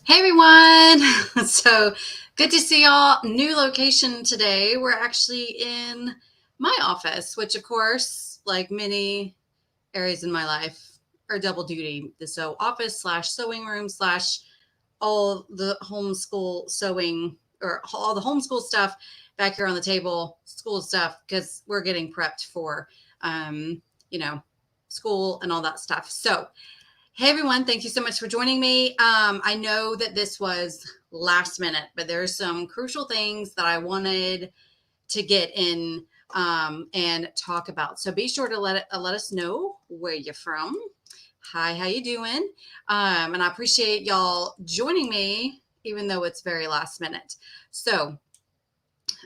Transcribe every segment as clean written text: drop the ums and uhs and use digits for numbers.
Hey everyone! So good to see y'all. New location today. We're actually in my office, which of course, like many areas in my life, are double duty. So office slash sewing room slash all the homeschool sewing or all the homeschool stuff back here on the table, school stuff, because we're getting prepped for, um, you know, school and all that stuff. So hey everyone, thank you so much for joining me. I know that this was last minute, but there's some crucial things that I wanted to get in and talk about. So be sure to let us know where you're from. Hi, how you doing? And I appreciate y'all joining me, even though it's very last minute. So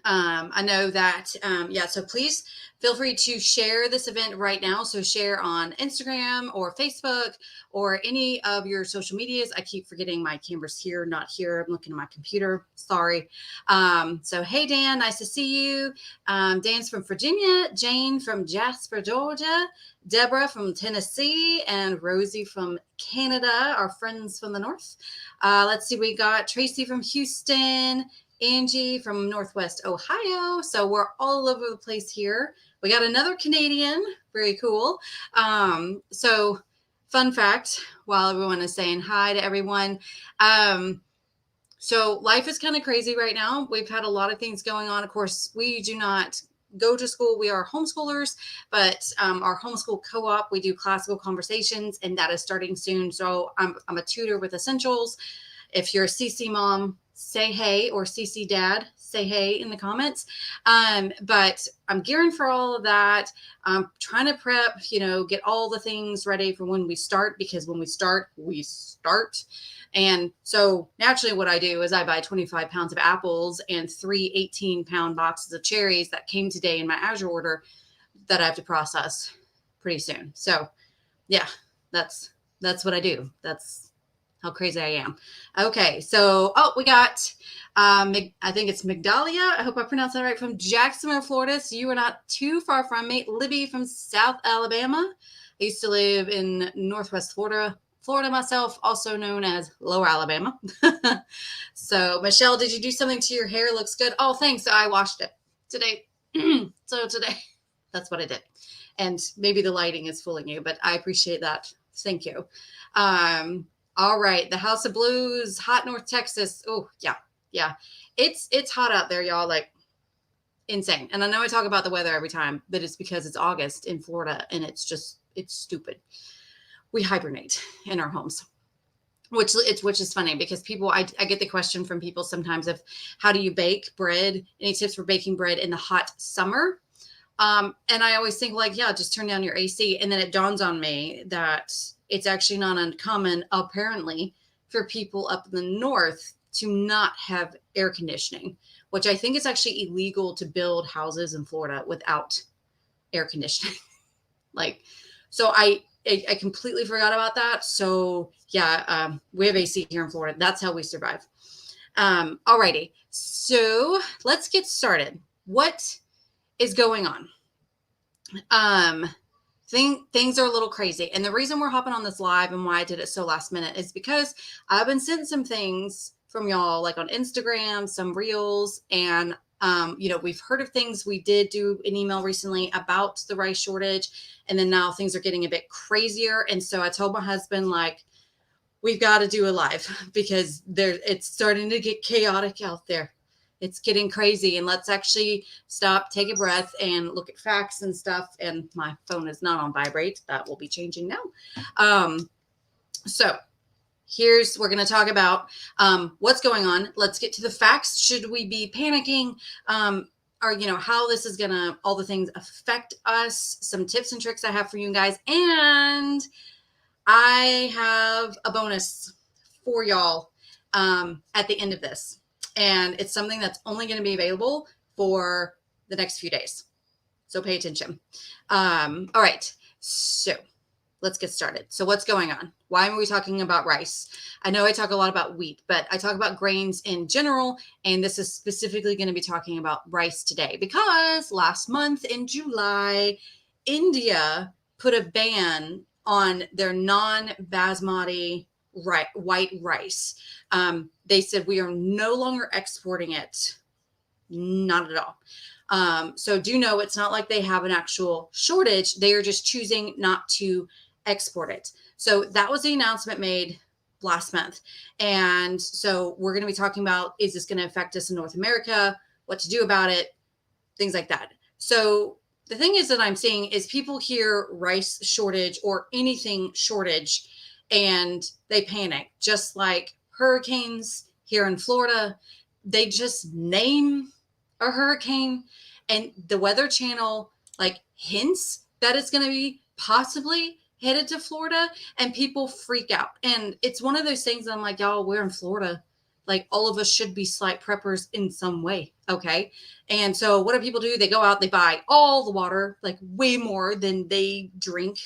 I know that, yeah, so please feel free to share this event right now. So share on Instagram or Facebook or any of your social medias. I keep forgetting my camera's here, not here. I'm looking at my computer. Sorry. So, hey, Dan, nice to see you. Dan's from Virginia, Jane from Jasper, Georgia, Deborah from Tennessee, and Rosie from Canada, our friends from the north. Let's see, we got Tracy from Houston, Angie from Northwest Ohio. So we're all over the place here. We got another Canadian. Very cool. So fun fact, while everyone is saying hi to everyone. So life is kind of crazy right now. We've had a lot of things going on. Of course, we do not go to school. We are homeschoolers, but our homeschool co-op, we do classical conversations, and that is starting soon. So I'm a tutor with Essentials. If you're a CC mom, say hey, or CC dad, say hey in the comments. But I'm gearing for all of that. I'm trying to prep, get all the things ready for when we start, because when we start, we start. And so naturally what I do is I buy 25 pounds of apples and 3 18-pound boxes of cherries that came today in my Azure order that I have to process pretty soon. So yeah, that's what I do. That's how crazy I am. Okay, so we got I think it's Migdalia. I hope I pronounced that right, from Jacksonville, Florida. So you are not too far from me. Libby from South Alabama. I used to live in Northwest Florida myself, also known as Lower Alabama. So Michelle, did you do something to your hair? Looks good. Oh, thanks. I washed it today. So today, that's what I did. And maybe the lighting is fooling you, but I appreciate that. Thank you. All right, the House of Blues, hot North Texas. Oh, yeah. It's hot out there, y'all, like insane. And I know I talk about the weather every time, but it's because it's August in Florida and it's stupid. We hibernate in our homes. Which is funny because I get the question from people sometimes of how do you bake bread? Any tips for baking bread in the hot summer? And I always think just turn down your AC. And then it dawns on me that it's actually not uncommon, apparently, for people up in the north to not have air conditioning, which I think is actually illegal to build houses in Florida without air conditioning. So I completely forgot about that. So yeah, we have AC here in Florida. That's how we survive. Alrighty. So let's get started. What is going on? Things are a little crazy. And the reason we're hopping on this live and why I did it so last minute is because I've been sent some things from y'all, like on Instagram, some reels, and we've heard of things. We did do an email recently about the rice shortage, and then now things are getting a bit crazier. And so I told my husband, we've got to do a live because it's starting to get chaotic out there. It's getting crazy, and let's actually stop, take a breath, and look at facts and stuff. And my phone is not on vibrate. That will be changing now. So we're going to talk about what's going on. Let's get to the facts. Should we be panicking? Or, how this is going to, all the things affect us, some tips and tricks I have for you guys. And I have a bonus for y'all at the end of this. And it's something that's only going to be available for the next few days. So pay attention. All right. So let's get started. So what's going on? Why are we talking about rice? I know I talk a lot about wheat, but I talk about grains in general. And this is specifically going to be talking about rice today because last month in July, India put a ban on their non-basmati white rice. They said we are no longer exporting it. Not at all. So do know it's not like they have an actual shortage. They are just choosing not to export it. So that was the announcement made last month. And so we're going to be talking about, is this going to affect us in North America? What to do about it? Things like that. So the thing is that I'm seeing is people hear rice shortage or anything shortage and they panic, just like hurricanes here in Florida. They just name a hurricane and the Weather Channel like hints that it's going to be possibly headed to Florida and people freak out. And it's one of those things that I'm like, y'all, we're in Florida. Like all of us should be slight preppers in some way. Okay. And so what do people do? They go out, they buy all the water, like way more than they drink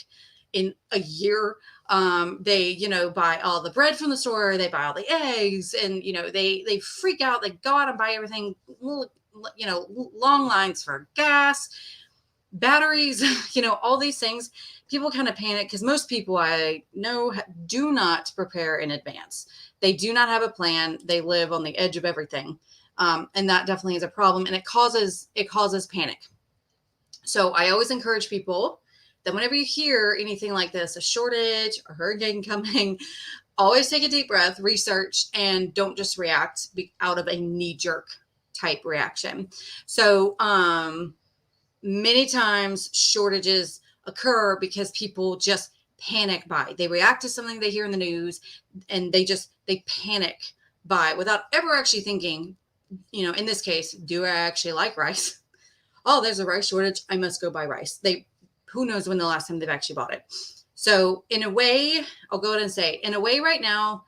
in a year. They, buy all the bread from the store, they buy all the eggs, and, they freak out. They go out and buy everything, long lines for gas, batteries, all these things. People kind of panic because most people I know do not prepare in advance. They do not have a plan. They live on the edge of everything. And that definitely is a problem. And it causes panic. So I always encourage people that whenever you hear anything like this, a shortage, a hurricane coming, always take a deep breath, research, and don't just react out of a knee-jerk type reaction. So many times shortages occur because people just panic buy. They react to something they hear in the news and they panic buy without ever actually thinking, in this case, do I actually like rice? Oh, there's a rice shortage. I must go buy rice. Who knows when the last time they've actually bought it. So in a way, I'll go ahead and say, in a way right now,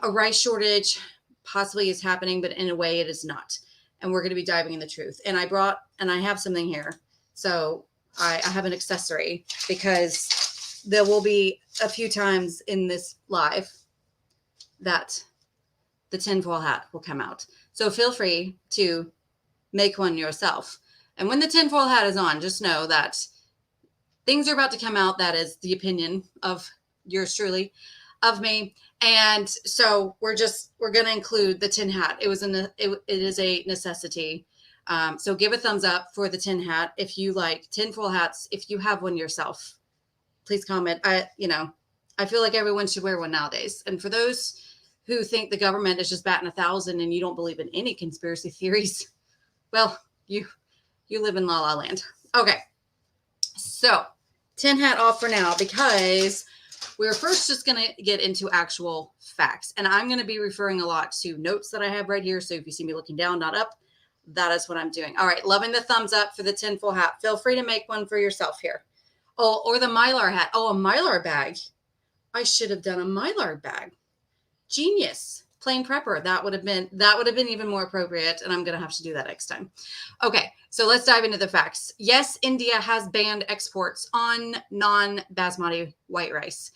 a rice shortage possibly is happening, but in a way it is not. And we're going to be diving in the truth. And I have something here. So I have an accessory because there will be a few times in this live that the tinfoil hat will come out. So feel free to make one yourself. And when the tinfoil hat is on, just know that things are about to come out. That is the opinion of yours truly, of me. And so we're going to include the tin hat. It is a necessity. So give a thumbs up for the tin hat. If you like tinfoil hats, if you have one yourself, please comment. I feel like everyone should wear one nowadays. And for those who think the government is just batting 1,000 and you don't believe in any conspiracy theories, well, you live in la la land. Okay. So tin hat off for now because we're first just going to get into actual facts. And I'm going to be referring a lot to notes that I have right here. So if you see me looking down, not up, that is what I'm doing. All right. Loving the thumbs up for the tinfoil hat. Feel free to make one for yourself here. Oh, or the Mylar hat. Oh, a Mylar bag. I should have done a Mylar bag. Genius. Plain prepper. That would have been even more appropriate. And I'm going to have to do that next time. Okay. So let's dive into the facts. Yes, India has banned exports on non-basmati white rice.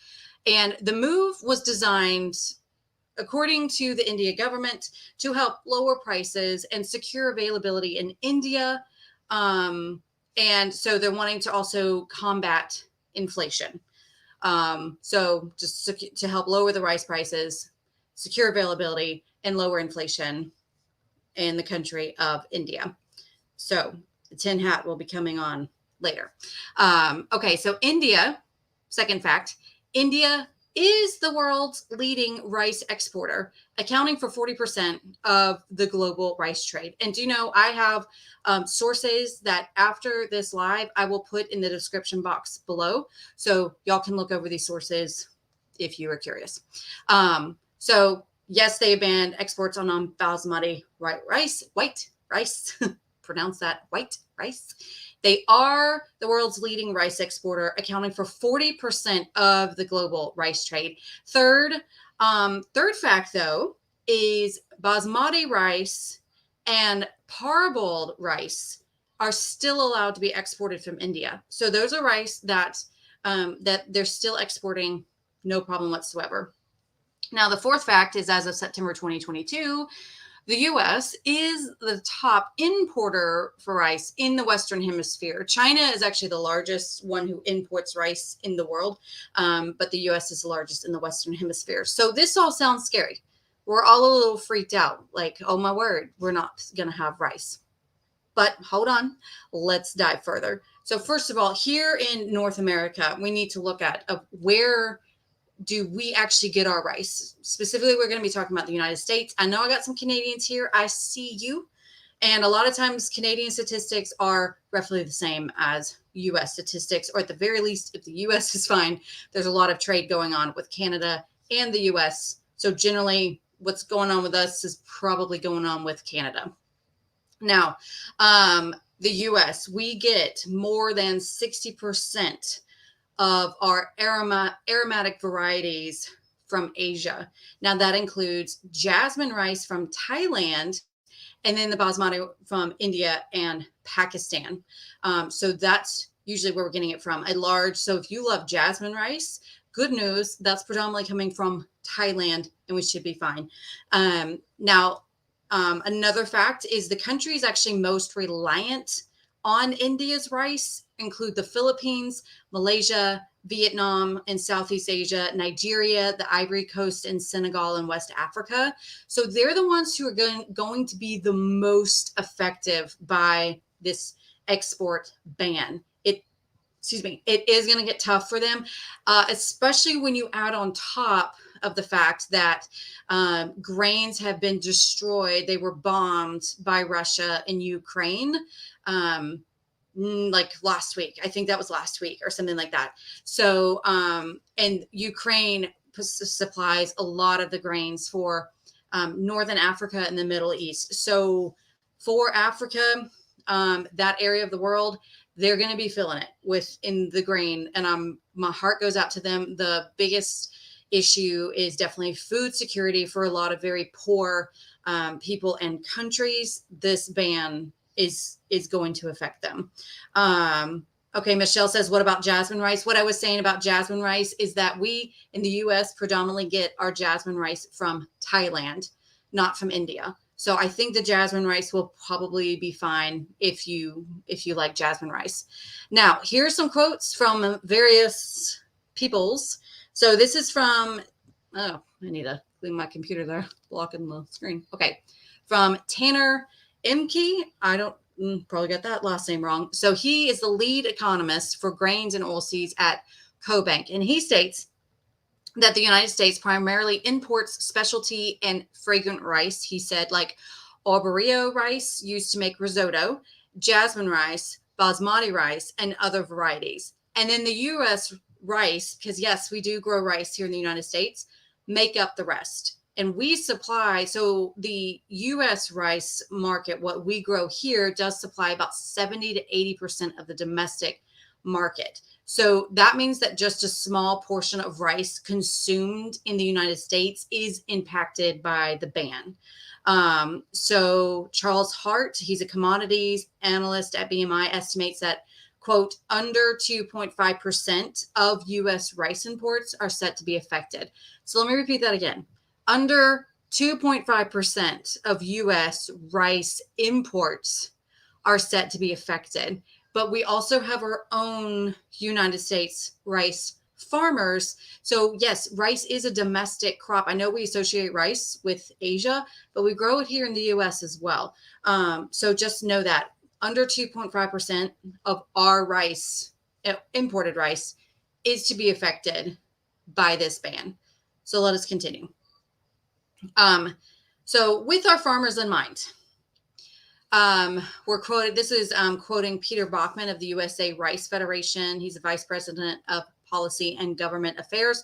And the move was designed, according to the India government, to help lower prices and secure availability in India. And so they're wanting to also combat inflation. So just to help lower the rice prices, secure availability, and lower inflation in the country of India. So the tin hat will be coming on later. Okay, so India, second fact, India is the world's leading rice exporter, accounting for 40% of the global rice trade. And do you know, I have sources that after this live, I will put in the description box below. So y'all can look over these sources if you are curious. So yes, they banned exports on non-basmati white rice, pronounce that, white rice. They are the world's leading rice exporter, accounting for 40% of the global rice trade. Third fact, though, is basmati rice and parboiled rice are still allowed to be exported from India. So those are rice that they're still exporting, no problem whatsoever. Now, the fourth fact is as of September 2022, The US is the top importer for rice in the Western Hemisphere. China is actually the largest one who imports rice in the world, but the US is the largest in the Western Hemisphere. So this all sounds scary. We're all a little freaked out, like, oh my word, we're not going to have rice. But hold on, let's dive further. So first of all, here in North America, we need to look at where do we actually get our rice? Specifically, we're going to be talking about the United States. I know I got some Canadians here. I see you. And a lot of times Canadian statistics are roughly the same as US statistics, or at the very least, if the US is fine, there's a lot of trade going on with Canada and the US. So generally, what's going on with us is probably going on with Canada. Now, the US, we get more than 60% of our aromatic varieties from Asia. Now that includes jasmine rice from Thailand, and then the basmati from India and Pakistan. So that's usually where we're getting it from. So if you love jasmine rice, good news, that's predominantly coming from Thailand, and we should be fine. Now, another fact is the countries actually most reliant on India's rice include the Philippines, Malaysia, Vietnam, and Southeast Asia, Nigeria, the Ivory Coast, and Senegal and West Africa. So they're the ones who are going to be the most effective by this export ban. It is going to get tough for them, especially when you add on top of the fact that grains have been destroyed. They were bombed by Russia in Ukraine. Like last week. I think that was last week or something like that. So, and Ukraine supplies a lot of the grains for Northern Africa and the Middle East. So for Africa, that area of the world, they're going to be feeling it in the grain. And my heart goes out to them. The biggest issue is definitely food security for a lot of very poor people and countries. This ban is going to affect them. Okay, Michelle says, what about jasmine rice? What I was saying about jasmine rice is that we in the US predominantly get our jasmine rice from Thailand, not from India. So I think the jasmine rice will probably be fine if you like jasmine rice. Now, here's some quotes from various peoples. So this is from, I need to clean my computer there, blocking the screen. Okay, from Tanner Imke, I don't probably got that last name wrong. So he is the lead economist for grains and oilseeds at CoBank. And he states that the United States primarily imports specialty and fragrant rice. He said, like arborio rice used to make risotto, jasmine rice, basmati rice, and other varieties. And then the U.S. rice, because yes, we do grow rice here in the United States, make up the rest. And we supply, so the U.S. rice market, what we grow here, does supply about 70 to 80% of the domestic market. So that means that just a small portion of rice consumed in the United States is impacted by the ban. So Charles Hart, he's a commodities analyst at BMI, estimates that, quote, under 2.5% of U.S. rice imports are set to be affected. So let me repeat that again. Under 2.5% of U.S. rice imports are set to be affected. But we also have our own United States rice farmers. So yes, rice is a domestic crop. I know we associate rice with Asia, but we grow it here in the U.S. as well. So just know that under 2.5% of our rice, imported rice, is to be affected by this ban. So let us continue. So with our farmers in mind, we're quoted, this is quoting Peter Bachman of the USA Rice Federation. He's the Vice President of Policy and Government Affairs.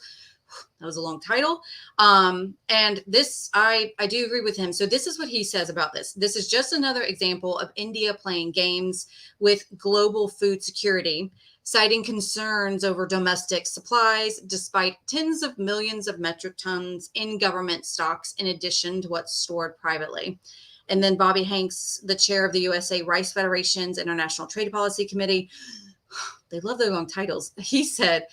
That was a long title. And this, I do agree with him. So this is what he says about this. This is just another example of India playing games with global food security, citing concerns over domestic supplies, despite tens of millions of metric tons in government stocks, in addition to what's stored privately. And then Bobby Hanks, the chair of the USA Rice Federation's International Trade Policy Committee, they love their long titles. He said,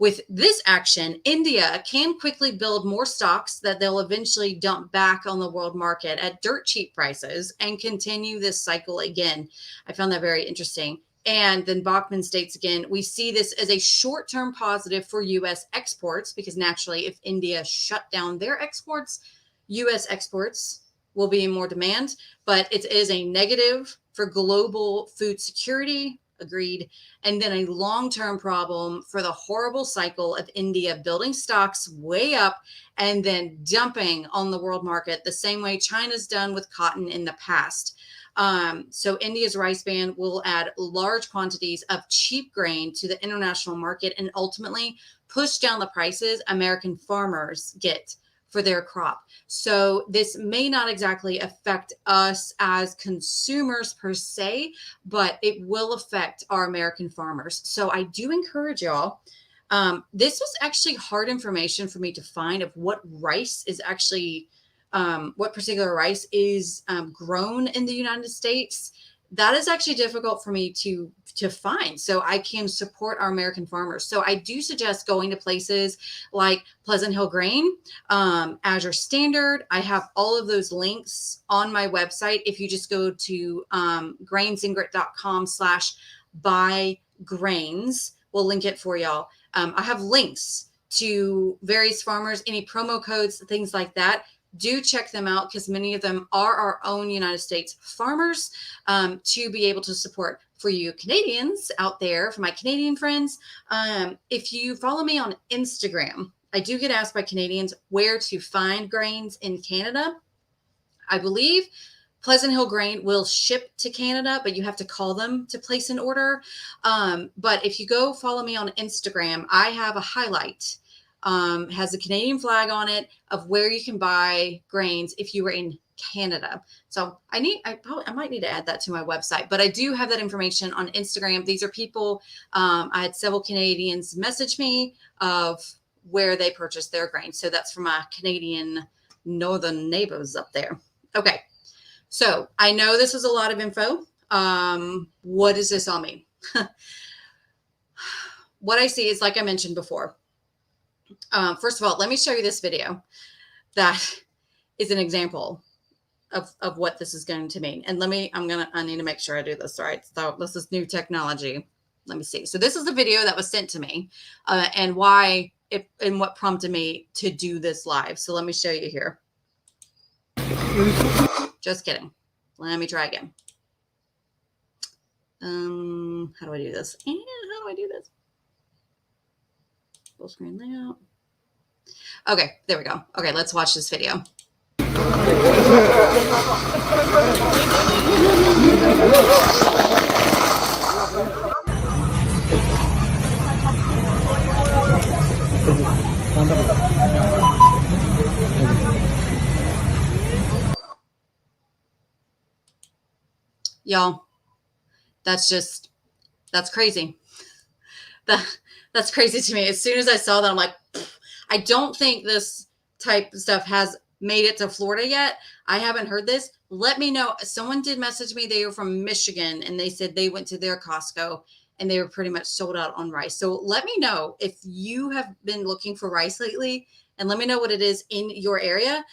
With this action, India can quickly build more stocks that they'll eventually dump back on the world market at dirt cheap prices and continue this cycle again. I found that very interesting. And then Bachman states again, we see this as a short-term positive for U.S. exports, because naturally, if India shut down their exports, U.S. exports will be in more demand, but it is a negative for global food security. Agreed. And then a long-term problem for the horrible cycle of India building stocks way up and then dumping on the world market the same way China's done with cotton in the past. So India's rice ban will add large quantities of cheap grain to the international market and ultimately push down the prices American farmers get for their crop. So this may not exactly affect us as consumers per se, but it will affect our American farmers. So I do encourage y'all. This was actually hard information for me to find of what rice is actually, what particular rice is grown in the United States. That is actually difficult for me to find, so I can support our American farmers. So I do suggest going to places like Pleasant Hill Grain, Azure Standard. I have all of those links on my website. If you just go to grainsandgrit.com/buy grains, we'll link it for y'all. I have links to various farmers, any promo codes, things like that. Do check them out, because many of them are our own United States farmers, to be able to support. For you Canadians out there, for my Canadian friends, if you follow me on Instagram, I do get asked by Canadians where to find grains in Canada. I believe Pleasant Hill Grain will ship to Canada, but you have to call them to place an order. But if you go follow me on Instagram, I have a highlight. Has a Canadian flag on it of where you can buy grains if you were in Canada. So I might need to add that to my website, but I do have that information on Instagram. These are people, I had several Canadians message me of where they purchased their grains. So that's for my Canadian northern neighbors up there. Okay. So I know this was a lot of info. What does this all mean? What I see is, like I mentioned before, first of all, let me show you this video that is an example of what this is going to mean. And I need to make sure I do this right. So this is new technology. Let me see. So this is the video that was sent to me, and why it, and what prompted me to do this live. So let me show you here. Just kidding. Let me try again. How do I do this? How do I do this? Full screen layout. Okay, there we go. Okay, let's watch this video. Y'all, that's crazy. That's crazy to me. As soon as I saw that, I'm like, I don't think this type of stuff has made it to Florida yet. I haven't heard this. Let me know. Someone did message me. They were from Michigan, and they said they went to their Costco and they were pretty much sold out on rice. So let me know if you have been looking for rice lately, and let me know what it is in your area.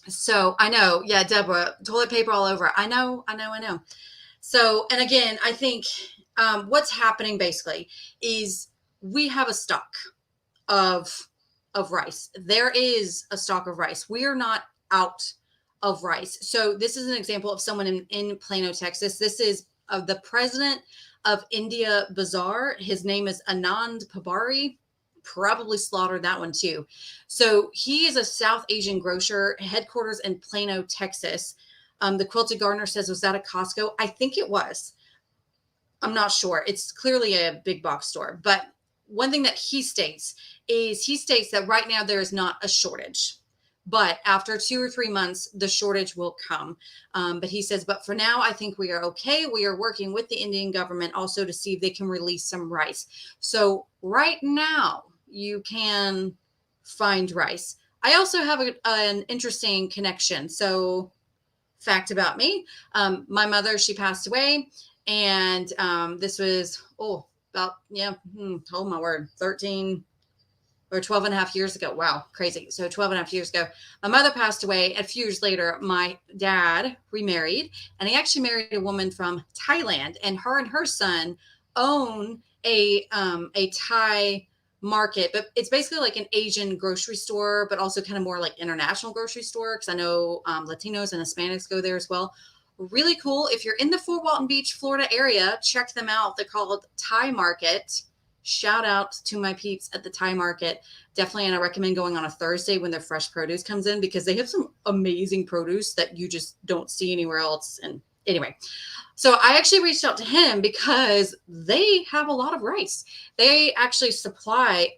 So I know, yeah, Deborah, toilet paper all over. I know. So, and again, I think what's happening basically is we have a stock of rice. There is a stock of rice. We are not out of rice. So this is an example of someone in Plano, Texas. This is the president of India Bazaar. His name is Anand Pabari. Probably slaughtered that one too. So he is a South Asian grocer, headquarters in Plano, Texas. The Quilted Gardener says, was that a Costco? I think it was. I'm not sure. It's clearly a big box store. But one thing that he states that right now there is not a shortage. But after 2 or 3 months, the shortage will come. But he says, but for now, I think we are okay. We are working with the Indian government also to see if they can release some rice. So right now, you can find rice. I also have an interesting connection. So fact about me, my mother, she passed away. And this was, about, yeah, oh my word, 13 or 12 and a half years ago. Wow, crazy. So 12 and a half years ago, my mother passed away. A few years later, my dad remarried, and he actually married a woman from Thailand, and her son own a Thai market, but it's basically like an Asian grocery store, but also kind of more like international grocery store, because I know Latinos and Hispanics go there as well. Really cool. If you're in the Fort Walton Beach, Florida area, check them out. They're called Thai Market. Shout out to my peeps at the Thai Market. Definitely, and I recommend going on a Thursday when their fresh produce comes in, because they have some amazing produce that you just don't see anywhere else. And anyway, so I actually reached out to him because they have a lot of rice. They actually supply,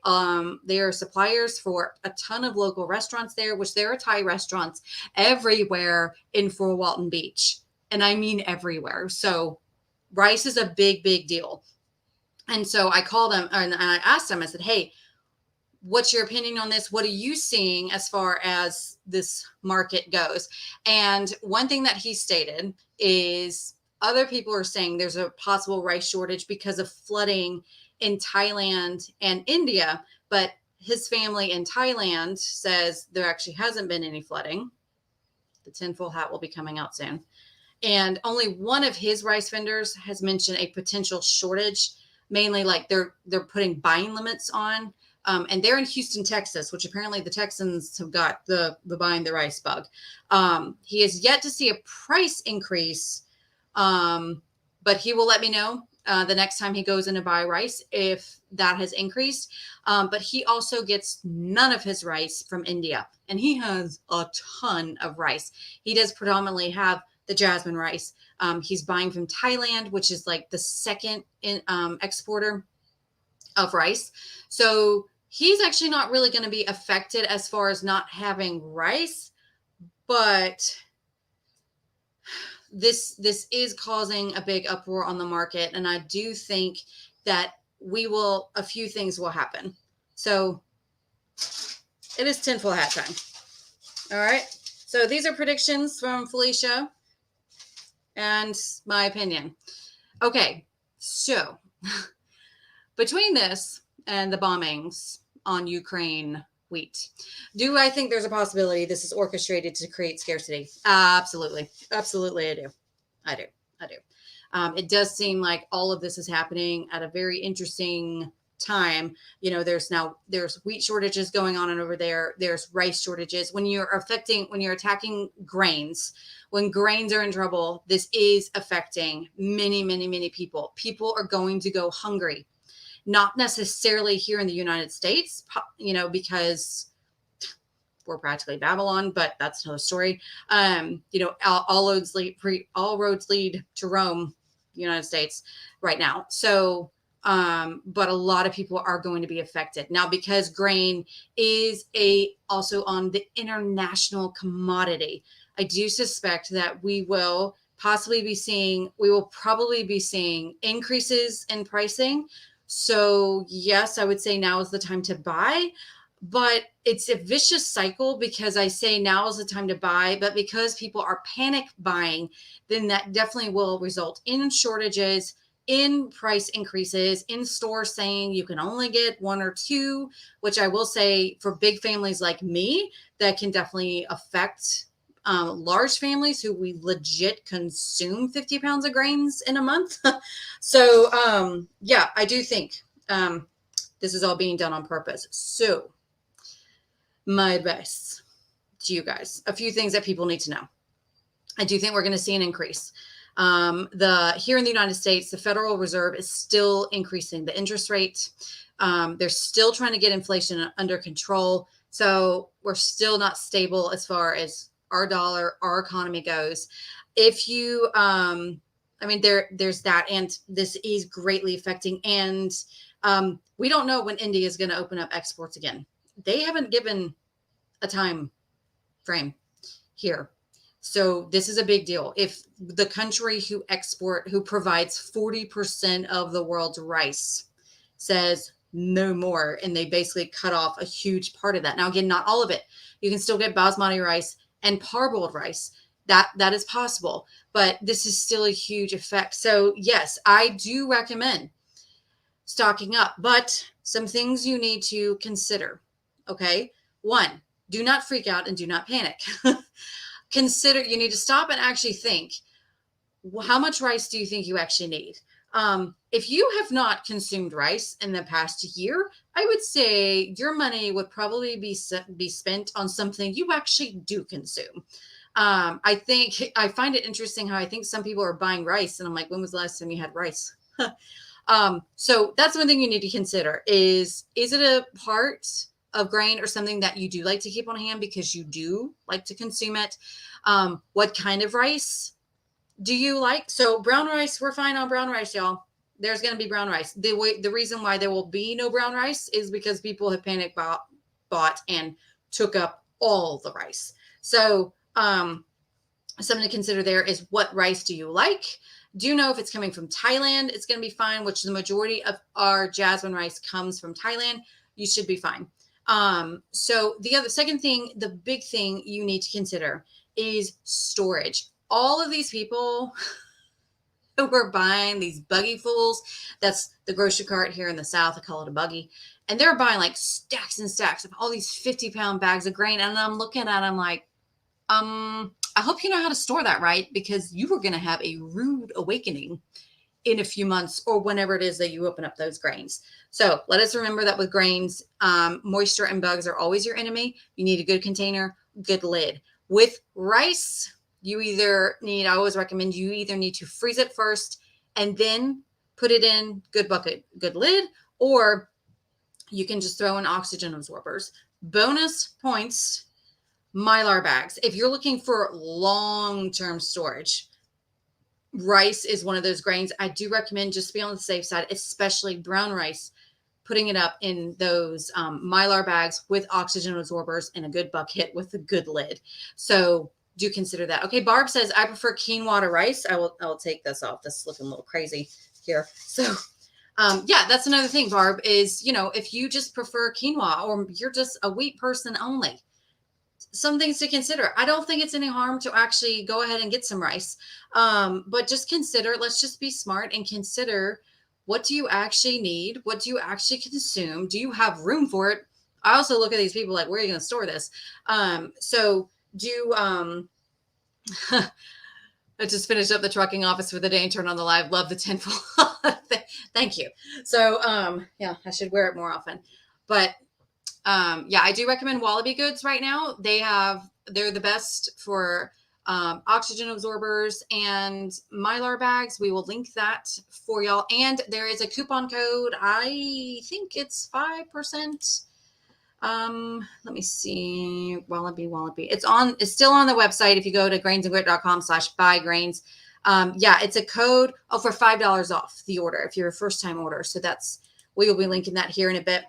they are suppliers for a ton of local restaurants there, which there are Thai restaurants everywhere in Fort Walton Beach. And I mean everywhere. So rice is a big, big deal. And so I called him and I asked him, I said, hey, what's your opinion on this? What are you seeing as far as this market goes? And one thing that he stated is other people are saying there's a possible rice shortage because of flooding in Thailand and India. But his family in Thailand says there actually hasn't been any flooding. The tinfoil hat will be coming out soon. And only one of his rice vendors has mentioned a potential shortage, mainly like they're putting buying limits on. And they're in Houston, Texas, which apparently the Texans have got the buying the rice bug. He has yet to see a price increase, but he will let me know the next time he goes in to buy rice if that has increased. But he also gets none of his rice from India, and he has a ton of rice. He does predominantly have the jasmine rice. He's buying from Thailand, which is like the second exporter of rice. So he's actually not really going to be affected as far as not having rice, but this is causing a big uproar on the market. And I do think that a few things will happen. So it is tinfoil hat time. All right. So these are predictions from Felicia and my opinion. Okay. So between this and the bombings on Ukraine wheat, do I think there's a possibility this is orchestrated to create scarcity? Absolutely. Absolutely, I do. I do. It does seem like all of this is happening at a very interesting time. You know, there's wheat shortages going on over there. There's rice shortages. When you're attacking grains, when grains are in trouble, this is affecting many, many, many people. People are going to go hungry. Not necessarily here in the United States, you know, because we're practically Babylon, but that's another story. You know, all roads lead to Rome, United States, right now. So, but a lot of people are going to be affected now because grain is also on the international commodity. I do suspect that we will probably be seeing increases in pricing. So yes, I would say now is the time to buy, but it's a vicious cycle because I say now is the time to buy, but because people are panic buying, then that definitely will result in shortages, in price increases, in stores saying you can only get one or two, which I will say for big families like me, that can definitely affect large families who we legit consume 50 pounds of grains in a month. So, yeah, I do think this is all being done on purpose. So my advice to you guys, a few things that people need to know. I do think we're going to see an increase. Here in the United States, the Federal Reserve is still increasing the interest rate. They're still trying to get inflation under control. So we're still not stable as far as our dollar, our economy goes. If you, there's that, and this is greatly affecting. And we don't know when India is going to open up exports again. They haven't given a time frame here. So this is a big deal. If the country who provides 40% of the world's rice says no more, and they basically cut off a huge part of that. Now, again, not all of it. You can still get basmati rice and parboiled rice. That is possible, but this is still a huge effect. So yes, I do recommend stocking up. But some things you need to consider. Okay. One, do not freak out and do not panic. Consider, you need to stop and actually think, how much rice do you think you actually need? If you have not consumed rice in the past year, I would say your money would probably be spent on something you actually do consume. I find it interesting how I think some people are buying rice, and I'm like, when was the last time you had rice? So that's one thing you need to consider is it a part of grain or something that you do like to keep on hand because you do like to consume it? What kind of rice do you like? So brown rice, we're fine on brown rice, y'all. There's going to be brown rice. The reason why there will be no brown rice is because people have panic bought and took up all the rice. So something to consider there is, what rice do you like? Do you know if it's coming from Thailand? It's going to be fine, which the majority of our jasmine rice comes from Thailand. You should be fine. So the second thing, the big thing you need to consider is storage. All of these people who are buying these buggy fulls, that's the grocery cart here in the South, I call it a buggy, and they're buying like stacks and stacks of all these 50-pound bags of grain. And I'm looking at them like, I hope you know how to store that right, because you are going to have a rude awakening in a few months or whenever it is that you open up those grains. So let us remember that with grains, moisture and bugs are always your enemy. You need a good container, good lid. With rice, I always recommend you either need to freeze it first and then put it in good bucket, good lid, or you can just throw in oxygen absorbers. Bonus points, Mylar bags. If you're looking for long-term storage, rice is one of those grains. I do recommend, just be on the safe side, especially brown rice, putting it up in those Mylar bags with oxygen absorbers in a good bucket with a good lid. So do consider that. Okay, Barb says, I prefer quinoa to rice. I will take this off. This is looking a little crazy here. So yeah, that's another thing, Barb, is, if you just prefer quinoa or you're just a wheat person only, some things to consider. I don't think it's any harm to actually go ahead and get some rice. But just consider, let's just be smart and consider, what do you actually need? What do you actually consume? Do you have room for it? I also look at these people like, where are you going to store this? I just finished up the trucking office for the day and turned on the live. Love the tinfoil. Thank you. So, yeah, I should wear it more often. But yeah, I do recommend Wallaby Goods right now. They're the best for oxygen absorbers and Mylar bags. We will link that for y'all. And there is a coupon code. I think it's 5%. Let me see. Wallaby. It's still on the website. If you go to grainsandgrit.com/buygrains. Yeah, it's a code for $5 off the order if you're a first time order. So we will be linking that here in a bit.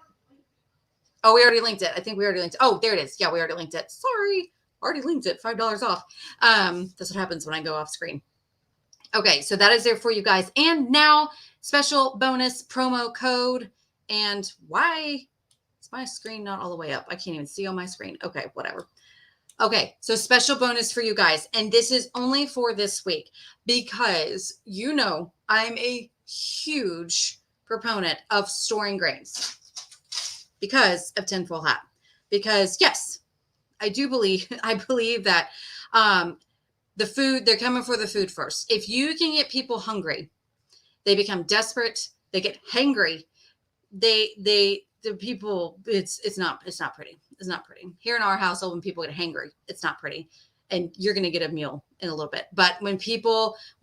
Oh, we already linked it. I think we already linked it. Oh, there it is. Yeah, we already linked it. Sorry. Already linked it. $5 off. That's what happens when I go off screen. Okay, so that is there for you guys. And now, special bonus promo code. And why is my screen not all the way up? I can't even see on my screen. Okay, whatever. Okay, so special bonus for you guys. And this is only for this week because I'm a huge proponent of storing grains because of tinfoil hat. Because yes, I believe that the food, they're coming for the food first. If you can get people hungry, they become desperate, they get hangry. The people, it's not pretty. It's not pretty. Here in our household, when people get hangry, it's not pretty. And you're going to get a meal in a little bit. But when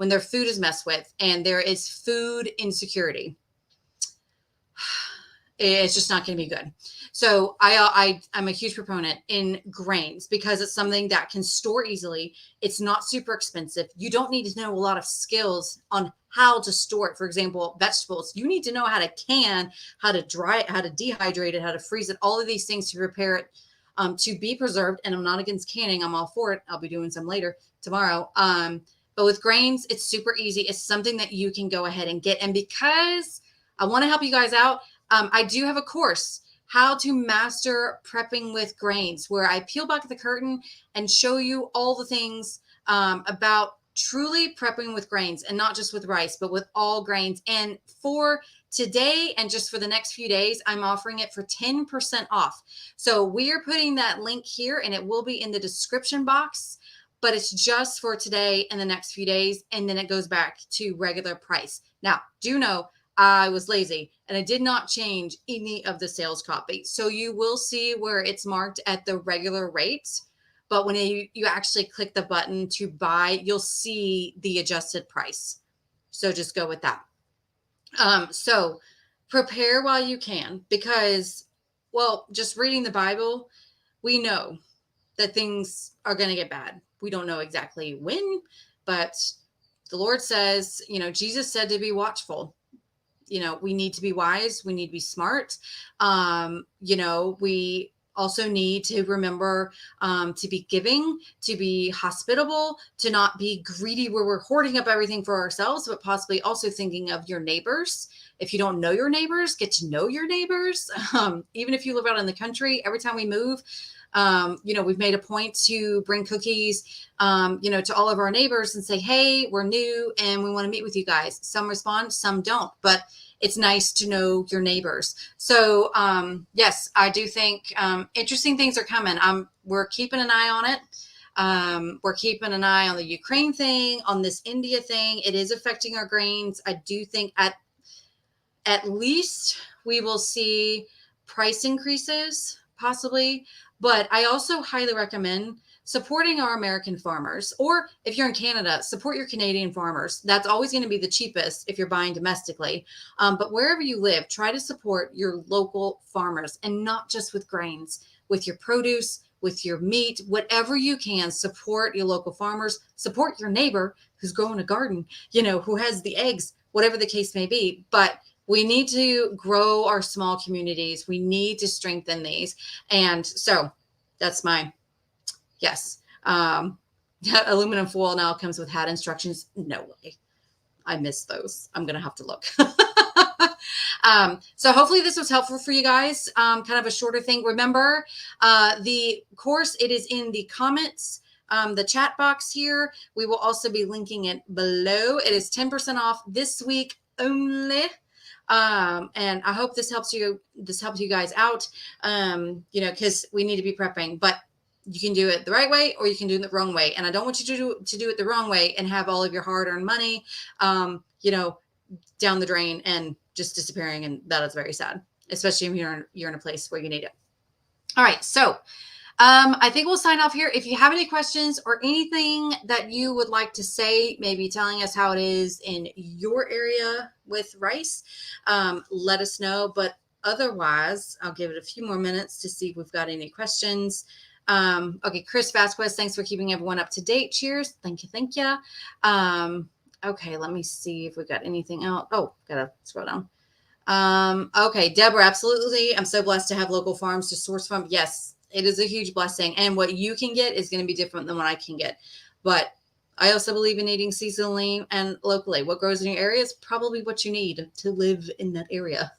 their food is messed with and there is food insecurity, it's just not going to be good. So I'm a huge proponent in grains because it's something that can store easily. It's not super expensive. You don't need to know a lot of skills on how to store it. For example, vegetables, you need to know how to can, how to dry it, how to dehydrate it, how to freeze it, all of these things to prepare it to be preserved. And I'm not against canning. I'm all for it. I'll be doing some later tomorrow. But with grains, it's super easy. It's something that you can go ahead and get. And because I want to help you guys out, I do have a course, How to Master Prepping with Grains, where I peel back the curtain and show you all the things about truly prepping with grains, and not just with rice, but with all grains. And for Today, and just for the next few days, I'm offering it for 10% off. So we are putting that link here, and it will be in the description box, but it's just for today and the next few days, and then it goes back to regular price. Now, do know I was lazy and I did not change any of the sales copy. So you will see where it's marked at the regular rate, but when you actually click the button to buy, you'll see the adjusted price. So just go with that. So prepare while you can, because, well, just reading the Bible, we know that things are going to get bad. We don't know exactly when, but the Lord says, Jesus said to be watchful. We need to be wise. We need to be smart. We also need to remember to be giving, to be hospitable, to not be greedy where we're hoarding up everything for ourselves, but possibly also thinking of your neighbors. If you don't know your neighbors, get to know your neighbors. Even if you live out in the country, every time we move, we've made a point to bring cookies, to all of our neighbors and say, hey, we're new and we want to meet with you guys. Some respond, some don't, but it's nice to know your neighbors. So, yes, I do think interesting things are coming. We're keeping an eye on it. We're keeping an eye on the Ukraine thing, on this India thing. It is affecting our grains. I do think at least we will see price increases, possibly. But I also highly recommend supporting our American farmers, or if you're in Canada, support your Canadian farmers. That's always going to be the cheapest if you're buying domestically. But wherever you live, try to support your local farmers, and not just with grains, with your produce, with your meat, whatever you can. Support your local farmers, support your neighbor who's growing a garden, who has the eggs, whatever the case may be. But we need to grow our small communities. We need to strengthen these. And so that's yes. Aluminum foil now comes with hat instructions. No way. I missed those. I'm going to have to look. So hopefully this was helpful for you guys. Kind of a shorter thing. Remember, the course, it is in the comments, the chat box here. We will also be linking it below. It is 10% off this week only. And I hope this helps you guys out, because we need to be prepping, but you can do it the right way or you can do it the wrong way. And I don't want you to do it the wrong way and have all of your hard-earned money, down the drain and just disappearing. And that is very sad, especially if you're in a place where you need it. All right. So, I think we'll sign off here. If you have any questions or anything that you would like to say, maybe telling us how it is in your area with rice, let us know. But otherwise, I'll give it a few more minutes to see if we've got any questions. Okay, Chris Vasquez, thanks for keeping everyone up to date. Cheers. Thank you. Thank you. Okay, let me see if we've got anything else. Oh, gotta scroll down. Okay, Deborah, absolutely. I'm so blessed to have local farms to source from. Yes, it is a huge blessing. And what you can get is going to be different than what I can get. But I also believe in eating seasonally and locally. What grows in your area is probably what you need to live in that area.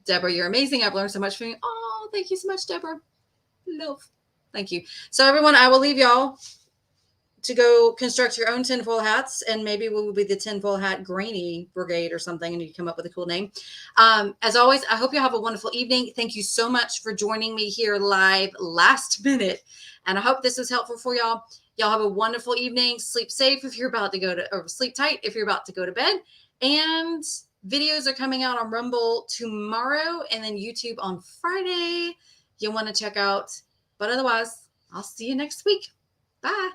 Deborah, you're amazing. I've learned so much from you. Oh, thank you so much, Deborah. Love. Thank you. So everyone, I will leave y'all to go construct your own tinfoil hats, and maybe we will be the tinfoil hat grainy brigade or something, and you come up with a cool name. As always, I hope you have a wonderful evening. Thank you so much for joining me here live last minute, and I hope this was helpful for y'all. Y'all have a wonderful evening. Sleep safe if you're about to or sleep tight if you're about to go to bed. And videos are coming out on Rumble tomorrow and then YouTube on Friday. You'll want to check out. But otherwise, I'll see you next week. Bye.